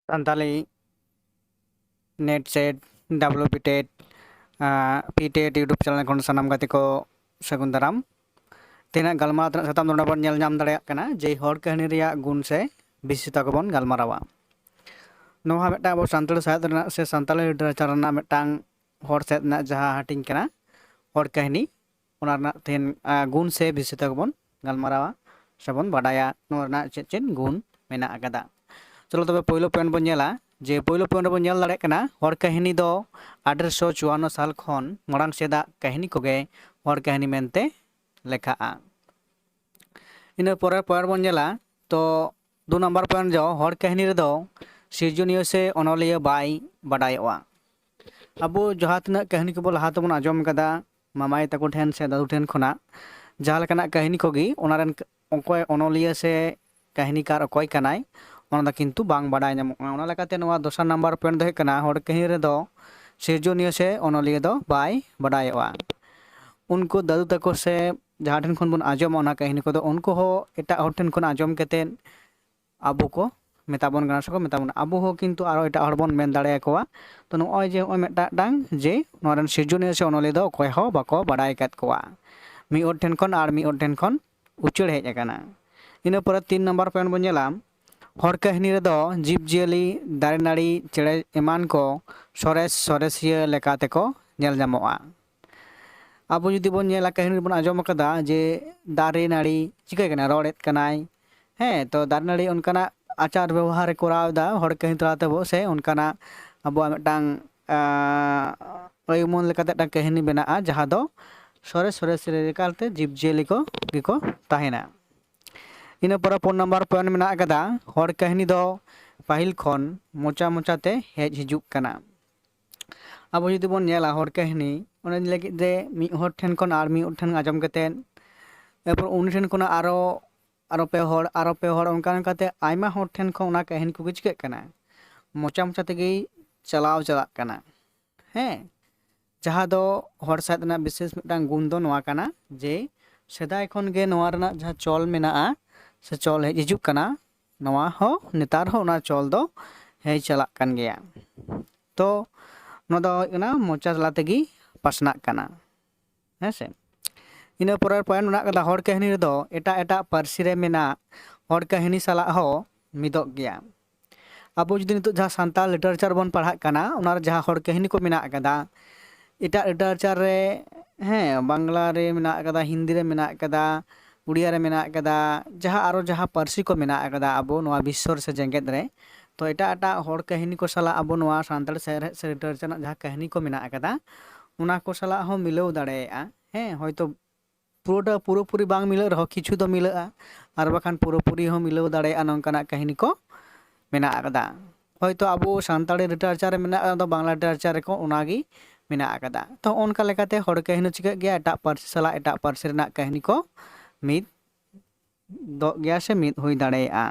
Santali net set WP tet PTET YouTube channel kon sanam gati ko sagun daram tina galmara tena satam dona bon nyel nyam dareyak kana je hor kahani reyak gun se bisita ko bon galmarawa no ha meta bo santal sahayat rena se santali literature na metang hor set na jaha hating kana hor kahani ona na ten gun se bisita ko bon galmarawa sabon badaya no na chen gun mena akada चलो तबे पहिलो point बन नेला जे पहिलो point बन nail दाड़े कना हर कहानी दो 1854 साल खन मरांग सेदा कहानी कोगे हर कहानी मेनते लेखाआ इन परे पॉइंट बन नेला तो 2 नंबर पॉइंट जो हर कहानी रे दो सिर्जनिय से अनलिया बाय बडायवा अब जहाँ तना कहानी को लहा तबन आजम कदा मामाई तको ठेन से दादू ठेन खना जहाँ लेकाना कहानी कोगी ओनारन अकोय अनलिया से कहानीकार अकोय कनाय ओना किंतु बांग बाडाय नामोगा ओना लेकाते नोआ दोसर नंबर पॉइंट दो कना हर कहानी रे दो सिर्जनिय से अनलिया दो बाय बडायवा उनको दादू तको से जहाँ ठेन खन बन आजम ओना कहानी को दो उनको हो एटा हर ठेन खन आजम केते आबो को मेताबन गना सको मेताबन आबो हो किंतु आरो एटा हर बन मेन दाड़े कोवा तो नोय जे ओय मेटा डांग जे नोरन सिर्जनिय से अनलिया दो अकोय हो बाको बाडाय कात कोवा मी ओर ठेन खन आर मी ओर ठेन खन उचड़ हेज आकाना इन पर 3 नंबर पॉइंट बन नेला हर कहानी रे दो जीव जियली दारे नाड़ी चेड़े एमान को सरेस सरेसिया लेकाते को नेल जामोआ अब जुदी बन नेला कहानी बन आजम कदा जे दारे नाड़ी चिकाय कना रोडेत कनाय हे तो दारे नाड़ी उनकाना आचार व्यवहार कराव दा हर कहानी तलाते बो से उनकाना अब मिटांग मन लेकाते टा कहानी बेनाआ जहां दो सरेस सरेसिया लेकाते जीव जियली को गिको ताहेना इन पर 4 नंबर पॉइंट में कदा हर कहानी दो पाहिल खन मोचा मोचाते हेज हिजुक कना अब जुदी बन नेला हर कहानी ओने लगी दे मी हर ठेन खन आर मी ठेन आजम कते एरपर उन ठेन खन आरो पे हर उनकान कते आयमा हर ठेन खन ओना कहानी को चिके कना मोचा मोचा तेगे चलाव चला कना हैं जहाँ दो हर साथ ना विशेष मिटांग गुण दो नोआ कना जे सेदाय खन गे नोआ रना जहाँ चल मेनाआ से चल हेज हिजुक कना नवा हो नेतार हो ना चल दो हेज चला कन गया तो नो दो ना मोचा चला तेगी पासना कना है से इन पर पॉइंट ना कदा हर कहानी रे दो एटा एटा पारसी रे मेना हर कहानी साला हो मिदोग गया अब जुदी नितो जहाँ सान्ताल लिटरेचर बन पढ़ा कना उनार जहाँ हर कहानी को मेना कदा एटा लिटरेचर रे हैं बांग्ला रे मेना कदा हिंदी रे मेना कदा उड़िया रे मेना कदा जहाँ आरो जहाँ पारसी को मेना कदा अबो नोआ विश्व से जेंगेत रे तो एटा एटा हर कहानी को साला अबो नोआ सान्ताल से लिटरेचर जहाँ कहानी को मेना कदा उना को साला हो मिलाव दाड़ेया हैं होयतो पूरी बांग मिला रहो किछु दो मिला आर बाखान पूरी हो मिलाव दाड़ेया नोंकाना कहानी को मेना कदा होयतो अबो सान्ताली लिटरेचर मेना दो बांग्ला लिटरेचर को उनागी मेना कदा तो उनका लेकाते हर कहानी चिका गया एटा पारसी साला एटा पारसी रेना कहानी को मिद दो गया से मिद हुई दाड़ेया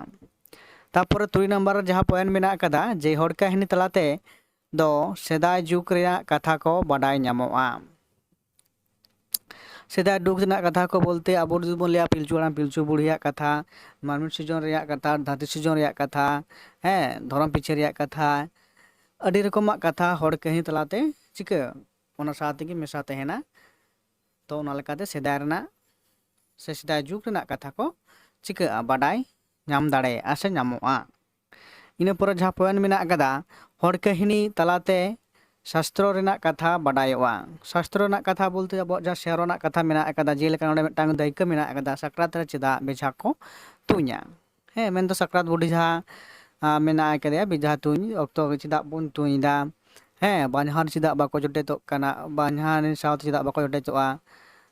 तापर 3 नंबर जहाँ पॉइंट मेना कदा जे हर कहानी तलाते दो सेदाय जुग रेना कथा को बाडाय नामोआ सेदाय जुग रेना कथा को बोलते अब बन लिया पिलचू हाड़ाम पिलचू बुढ़िया कथा मानवी सिजन रेया कथा धाती सिजन रेया कथा हैं धरम पीछे रेया कथा अड़ी रकम कथा हर कहानी तलाते चिका ओना साथे की मेसा तहेना तो ओना लेकाते सेदाय रेना से सेदाय जुग रेना कथा को चिका बाडाय नाम दाड़े आसे नामोआ इन पर जहाँ पॉइंट मेना कदा हर कहानी तलाते शास्त्र रेना कथा बाडायवा शास्त्र रेना कथा बोलते अब जहाँ शहर रेना कथा मेना कदा जेलेका नोडे मिटांग दायिका मेना कदा साक्रात रे चेदा बेझा को तुञा हे मेन तो साक्रात बुढ़ी जहाँ मेना कदा बेझा तुñ अक्तो चेदा बन तुñदा हे बान्हार चेदा बाको जोटेतो कना बान्हार साथ चेदा बाको जोटेतोआ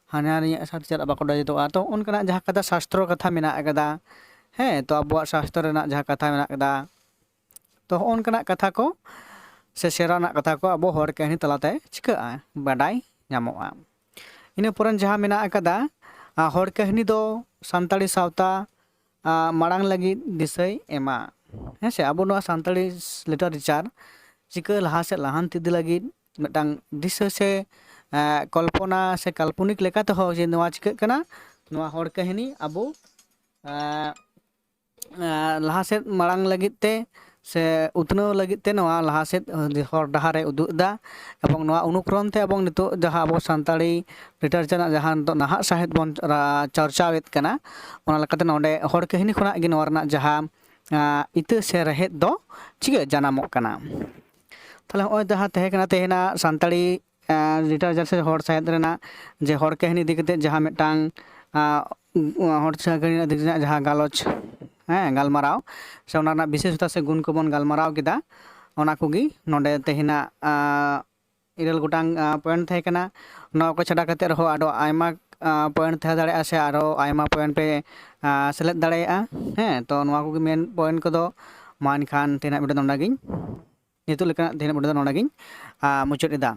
हानारी साथ चेदा बाको जोटेतोआ तो उनका जहाँ कदा शास्त्र कथा मेना कदा हैं तो अब शास्त्र रेना जहाँ कथा मेना कदा तो उनका कथा को से शेराना कथा को अब हर कहानी तलाते चिका बाडाय नामोआ इन पुरन जहाँ मेना कदा हर कहानी दो सान्ताली सावता माड़ांग लगी दिसय एमा हैं से अब नोआ सान्ताली लिटरेचर चिका लहा से लहान तिदि लगी मिटांग दिसय से कल्पना से काल्पनिक लेकाते हो जे नोआ चिका कना नोआ हर कहानी अब लहा से माड़ांग लगी ते से उतनाव लगित ते नवा लहा सेद हर डाहारे उदुग दा एबं नवा अनुक्रम ते एबं नितो जहां आबो सानताड़ी लिटारेचर जहां नाहा साहित्य बन चर्चावेद कना ओना लकाते नोंडे हर काहिनी खना गे नवा रना जहां इते से रहेत दो चिगे जानामोग कना ताहले होय जहां तहे कना तेहेना सानताड़ी लिटारेचर से हर साहित्य रेना जे हर काहिनी इदि कते जहां मिटांग हर काहिनी इदि कते जहां गालोच गालमाराव से ओना रना विशेषता से गुण को बन गालमाराव केदा ओना कोगी नोंडे तेहेना 9 गोटांग पॉइंट थे कना नवा को छाड़ा कते रहो आडो आयमा पॉइंट थे दाड़े से आरो आयमा पॉइंट पे सेलेक्ट दाड़े तो नवा कोगी मेन पॉइंट को दो मान खान तेना वीडियो नोंडागिन नितु लेका तेना वीडियो नोंडागिन मुचाद एदा।